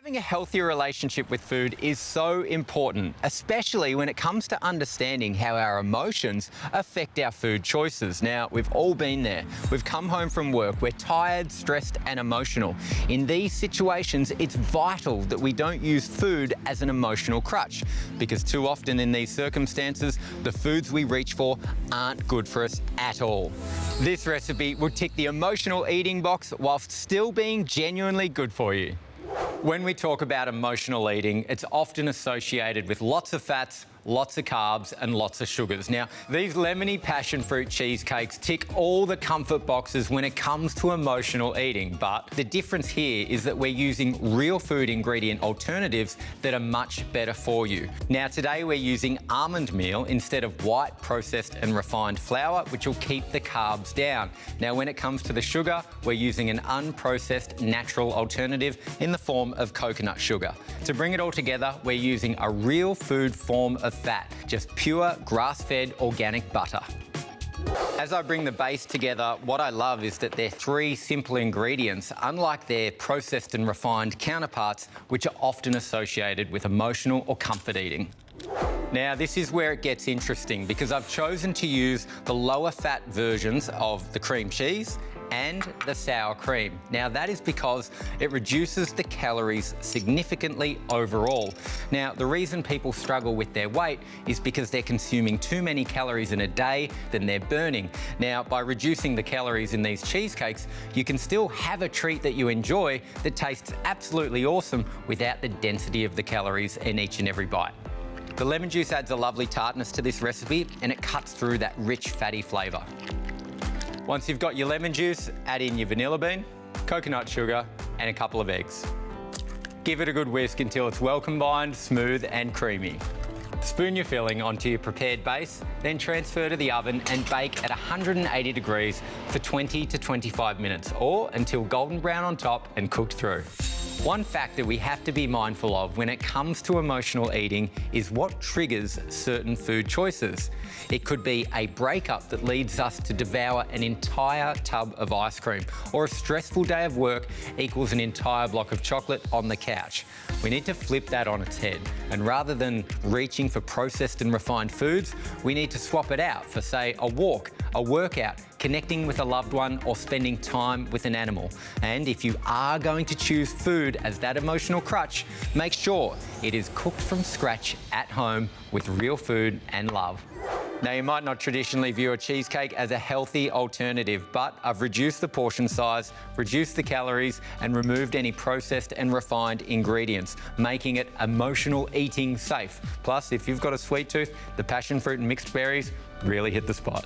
Having a healthier relationship with food is so important, especially when it comes to understanding how our emotions affect our food choices. Now, we've all been there. We've come home from work, we're tired, stressed and emotional. In these situations, it's vital that we don't use food as an emotional crutch, because too often in these circumstances, the foods we reach for aren't good for us at all. This recipe will tick the emotional eating box whilst still being genuinely good for you. When we talk about emotional eating, it's often associated with lots of fats, lots of carbs and lots of sugars. Now, these lemony passion fruit cheesecakes tick all the comfort boxes when it comes to emotional eating, but the difference here is that we're using real food ingredient alternatives that are much better for you. Now, today we're using almond meal instead of white processed and refined flour, which will keep the carbs down. Now, when it comes to the sugar, we're using an unprocessed natural alternative in the form of coconut sugar. To bring it all together, we're using a real food form of fat, just pure grass-fed organic butter. As I bring the base together, what I love is that they're three simple ingredients, unlike their processed and refined counterparts, which are often associated with emotional or comfort eating. Now, this is where it gets interesting because I've chosen to use the lower fat versions of the cream cheese and the sour cream. Now, that is because it reduces the calories significantly overall. Now, the reason people struggle with their weight is because they're consuming too many calories in a day than they're burning. Now, by reducing the calories in these cheesecakes, you can still have a treat that you enjoy that tastes absolutely awesome without the density of the calories in each and every bite. The lemon juice adds a lovely tartness to this recipe and it cuts through that rich, fatty flavour. Once you've got your lemon juice, add in your vanilla bean, coconut sugar and a couple of eggs. Give it a good whisk until it's well combined, smooth and creamy. Spoon your filling onto your prepared base, then transfer to the oven and bake at 180 degrees for 20 to 25 minutes or until golden brown on top and cooked through. One factor we have to be mindful of when it comes to emotional eating is what triggers certain food choices. It could be a breakup that leads us to devour an entire tub of ice cream, or a stressful day of work equals an entire block of chocolate on the couch. We need to flip that on its head, and rather than reaching for processed and refined foods, we need to swap it out for, say, a walk, a workout, connecting with a loved one or spending time with an animal. And if you are going to choose food as that emotional crutch, make sure it is cooked from scratch at home with real food and love. Now, you might not traditionally view a cheesecake as a healthy alternative, but I've reduced the portion size, reduced the calories, and removed any processed and refined ingredients, making it emotional eating safe. Plus, if you've got a sweet tooth, the passion fruit and mixed berries really hit the spot.